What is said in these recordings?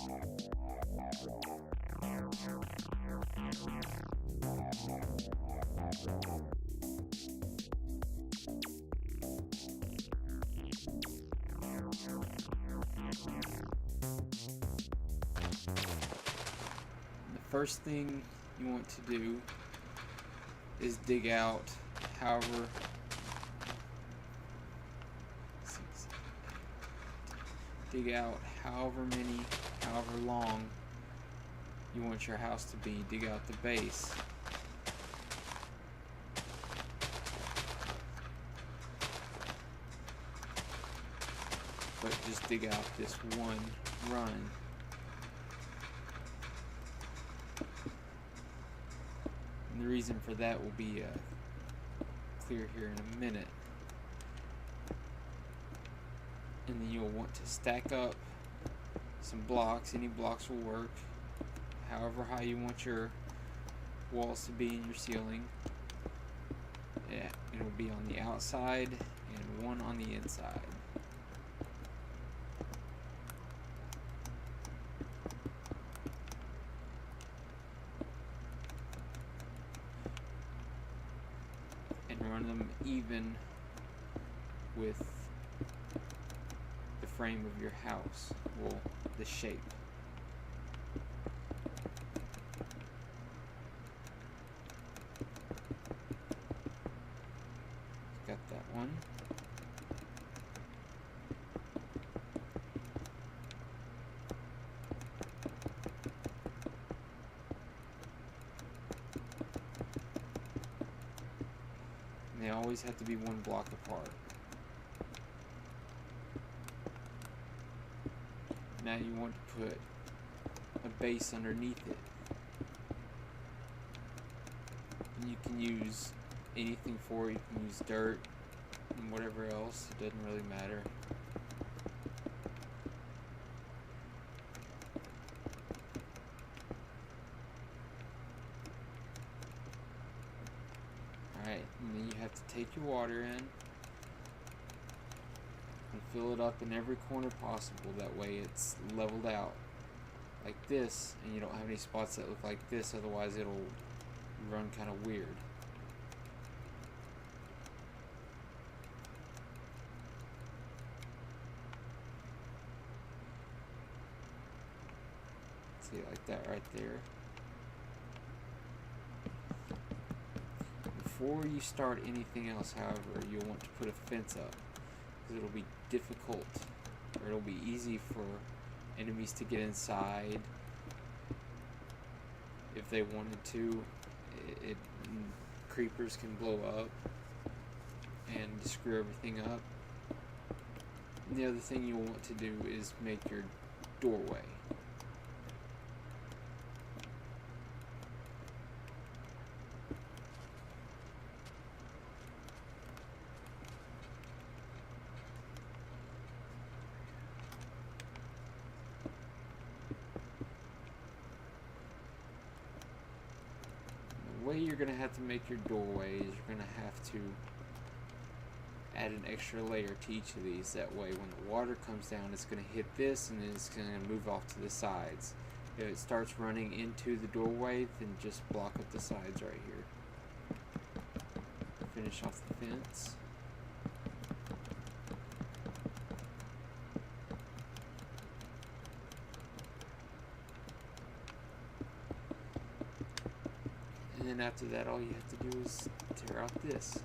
The first thing you want to do is dig out however however long you want your house to be. Dig out the base. But just dig out this one run. And the reason for that will be clear here in a minute. And then you'll want to stack up some blocks. Any blocks will work. However high you want your walls to be in your ceiling. Yeah, it'll be on the outside and one on the inside. And run them even with the frame of your house, well, the shape. Got that one. And they always have to be one block apart. Now you want to put a base underneath it. And you can use anything for it. You can use dirt and whatever else. It doesn't really matter. Alright, and then you have to take your water in and fill it up in every corner possible. That way it's leveled out like this, and you don't have any spots that look like this, otherwise it'll run kind of weird. See, like that right there. Before you start anything else, however, you'll want to put a fence up, because it'll be difficult, or it'll be easy for enemies to get inside if they wanted to. Creepers can blow up and screw everything up. And the other thing you'll want to do is make your doorway. The way you're going to have to make your doorway is you're going to have to add an extra layer to each of these. That way when the water comes down, it's going to hit this and then it's going to move off to the sides. If it starts running into the doorway, then just block up the sides right here. Finish off the fence. And then after that, all you have to do is tear out this.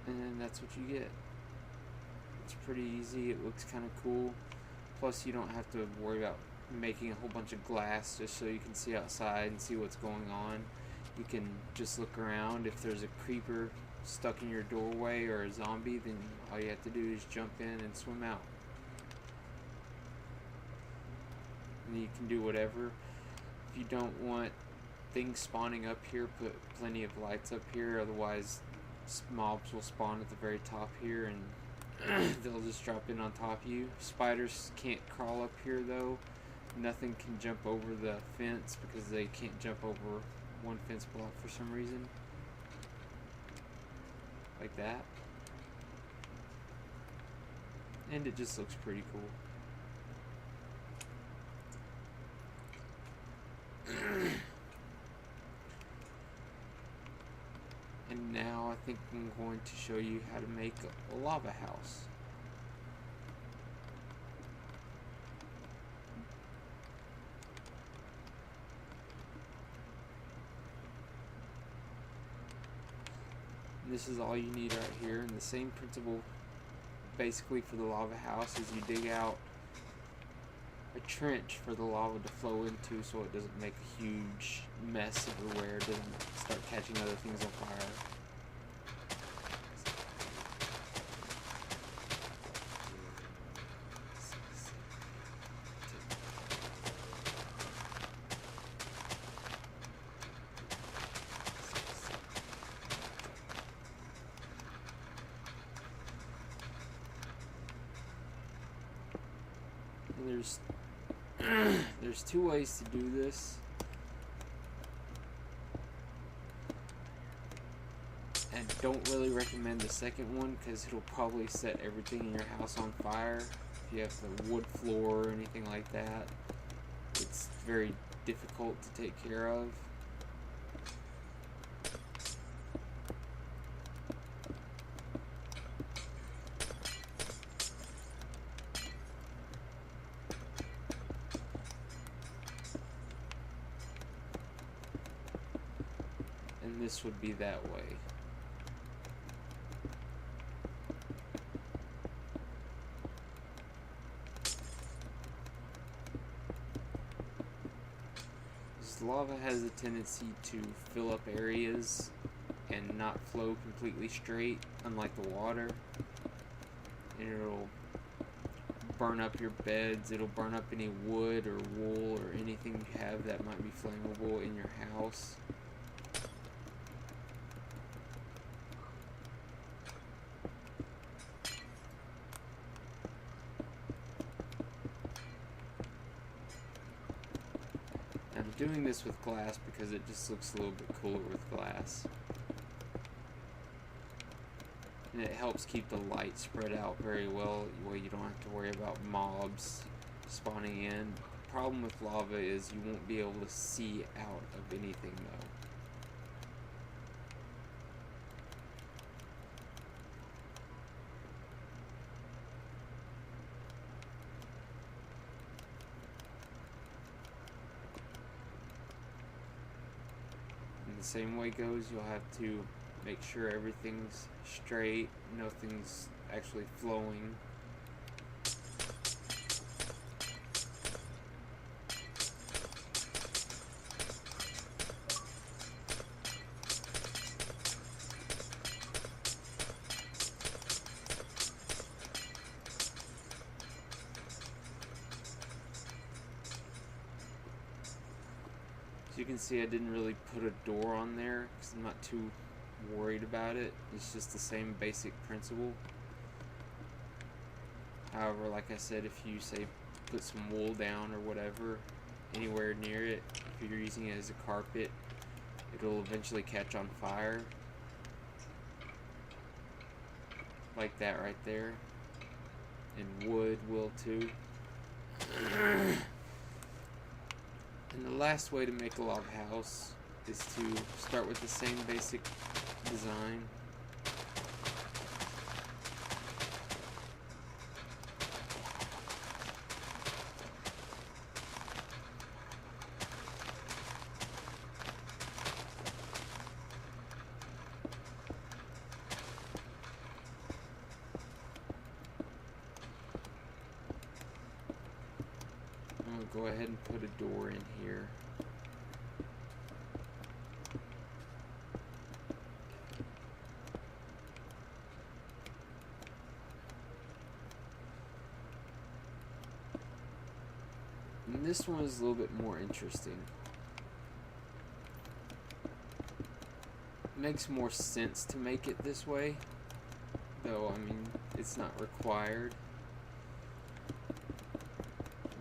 And then that's what you get. It's pretty easy. It looks kind of cool. Plus, you don't have to worry about making a whole bunch of glass just so you can see outside and see what's going on. You can just look around. If there's a creeper stuck in your doorway or a zombie, then all you have to do is jump in and swim out. And you can do whatever. If you don't want things spawning up here, put plenty of lights up here. Otherwise, mobs will spawn at the very top here and they'll just drop in on top of you. Spiders can't crawl up here though. nothing can jump over the fence because they can't jump over one fence block for some reason. Like that. And it just looks pretty cool. And now I think I'm going to show you how to make a lava house. And this is all you need right here, and the same principle basically for the lava house is you dig out a trench for the lava to flow into so it doesn't make a huge mess everywhere, it doesn't start catching other things on fire. And there's two ways to do this. And don't really recommend the second one because it'll probably set everything in your house on fire. If you have the wood floor or anything like that, it's very difficult to take care of. And this would be that way. This lava has a tendency to fill up areas and not flow completely straight, unlike the water. And it'll burn up your beds, it'll burn up any wood or wool or anything you have that might be flammable in your house. I'm doing this with glass because it just looks a little bit cooler with glass. And it helps keep the light spread out very well, where you don't have to worry about mobs spawning in. The problem with lava is you won't be able to see out of anything though. And the same way goes, you'll have to make sure everything's straight, nothing's actually flowing. As you can see, I didn't really put a door on there because I'm not too worried about it. It's just the same basic principle. However, like I said, if you say put some wool down or whatever anywhere near it, if you're using it as a carpet, it'll eventually catch on fire. Like that right there. And wood will too. And the last way to make a lava house is to start with the same basic design. I'm going to go ahead and put a door in here. And this one is a little bit more interesting. It makes more sense to make it this way, though, I mean, it's not required.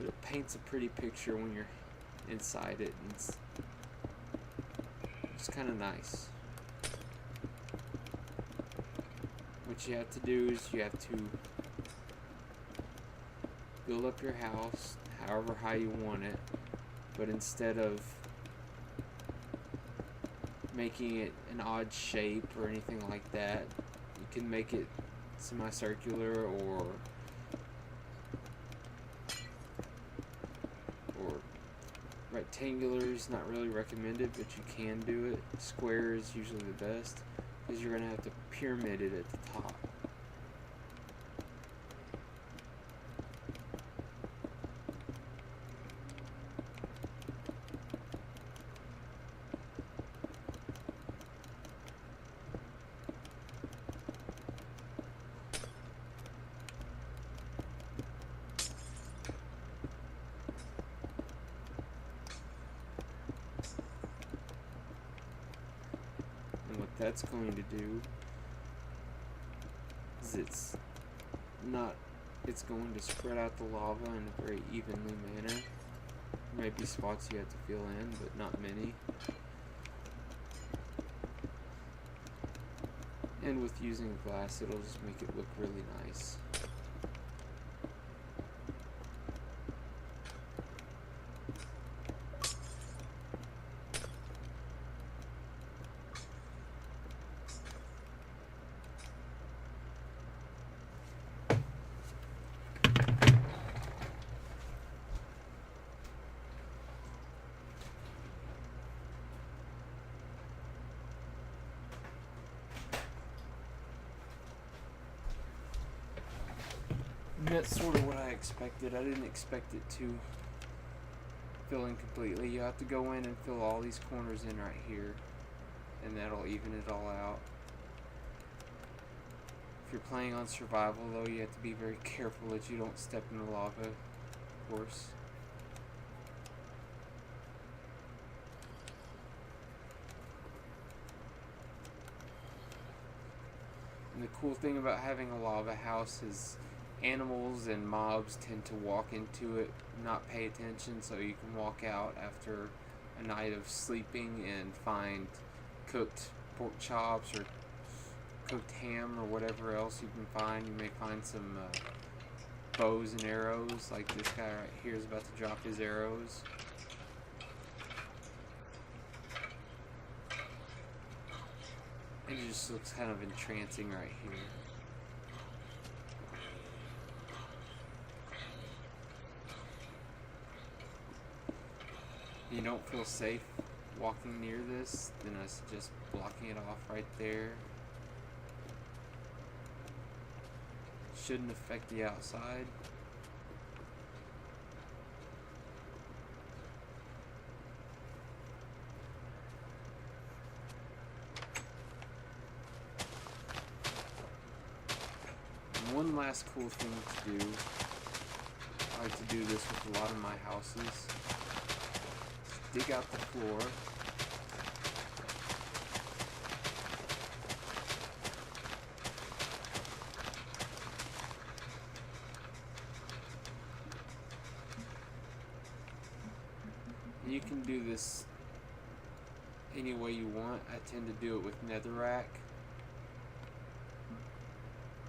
But it paints a pretty picture when you're inside it, and it's kind of nice. What you have to do is you have to build up your house however high you want it, but instead of making it an odd shape or anything like that, you can make it semicircular or rectangular is not really recommended, but you can do it. Square is usually the best because you're going to have to pyramid it at the top. That's going to do is it's going to spread out the lava in a very evenly manner. There might be spots you have to fill in, but not many. And with using glass, it'll just make it look really nice. And that's sort of what I expected. I didn't expect it to fill in completely. You have to go in and fill all these corners in right here, and that'll even it all out. If you're playing on survival though, you have to be very careful that you don't step in the lava, of course. And the cool thing about having a lava house is animals and mobs tend to walk into it, not pay attention, so you can walk out after a night of sleeping and find cooked pork chops or cooked ham or whatever else you can find. You may find some bows and arrows, like this guy right here is about to drop his arrows. And it just looks kind of entrancing right here. You don't feel safe walking near this, then I suggest blocking it off right there. Shouldn't affect the outside. And one last cool thing to do, I like to do this with a lot of my houses. Dig out the floor. And you can do this any way you want. I tend to do it with netherrack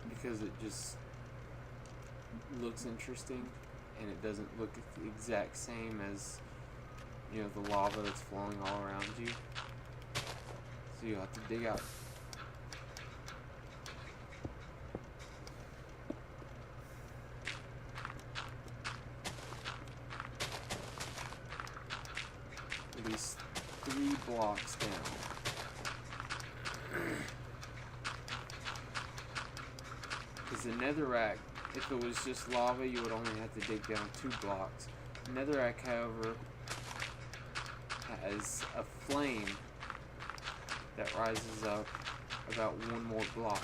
because it just looks interesting and it doesn't look the exact same as, you know, the lava that's flowing all around you. So you have to dig out. At least 3 blocks down. Because the netherrack, if it was just lava, you would only have to dig down 2 blocks. Netherrack, however, has a flame that rises up about 1 more block.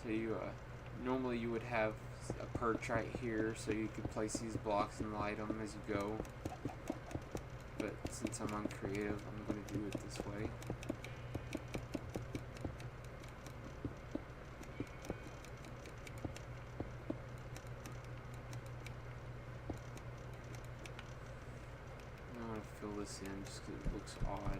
So you normally you would have a perch right here, so you could place these blocks and light them as you go. But since I'm uncreative, I'm going to do it this way. I want to fill this in just because it looks odd.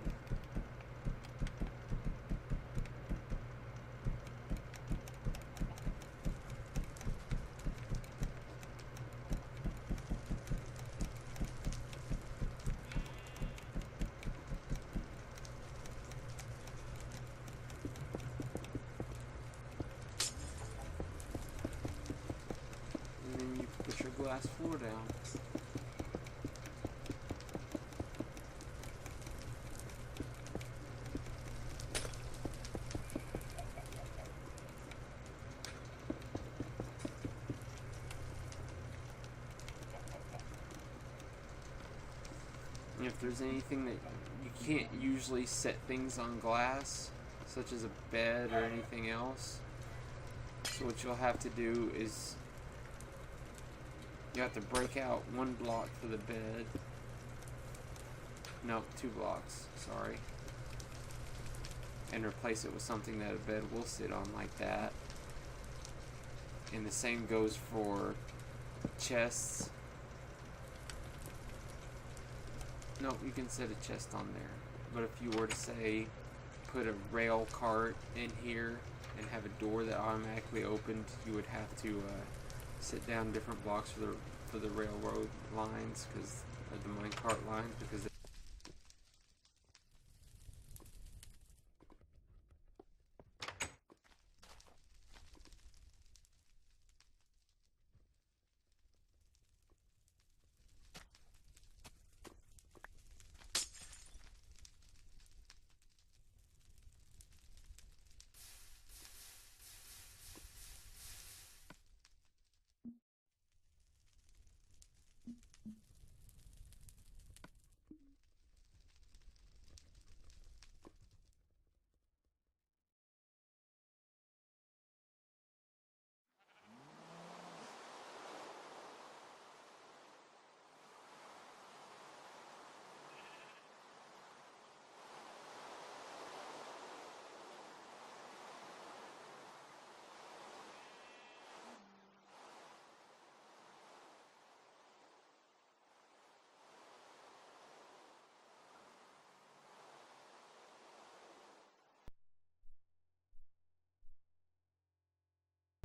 And then you put your glass floor down. If there's anything that you can't usually set things on glass, such as a bed or anything else, so what you'll have to do is you have to break out one block for the bed. No, 2 blocks, sorry. And replace it with something that a bed will sit on, like that. And the same goes for chests. No, you can set a chest on there. But if you were to say, put a rail cart in here and have a door that automatically opened, you would have to sit down different blocks for the railroad lines, because the minecart lines, because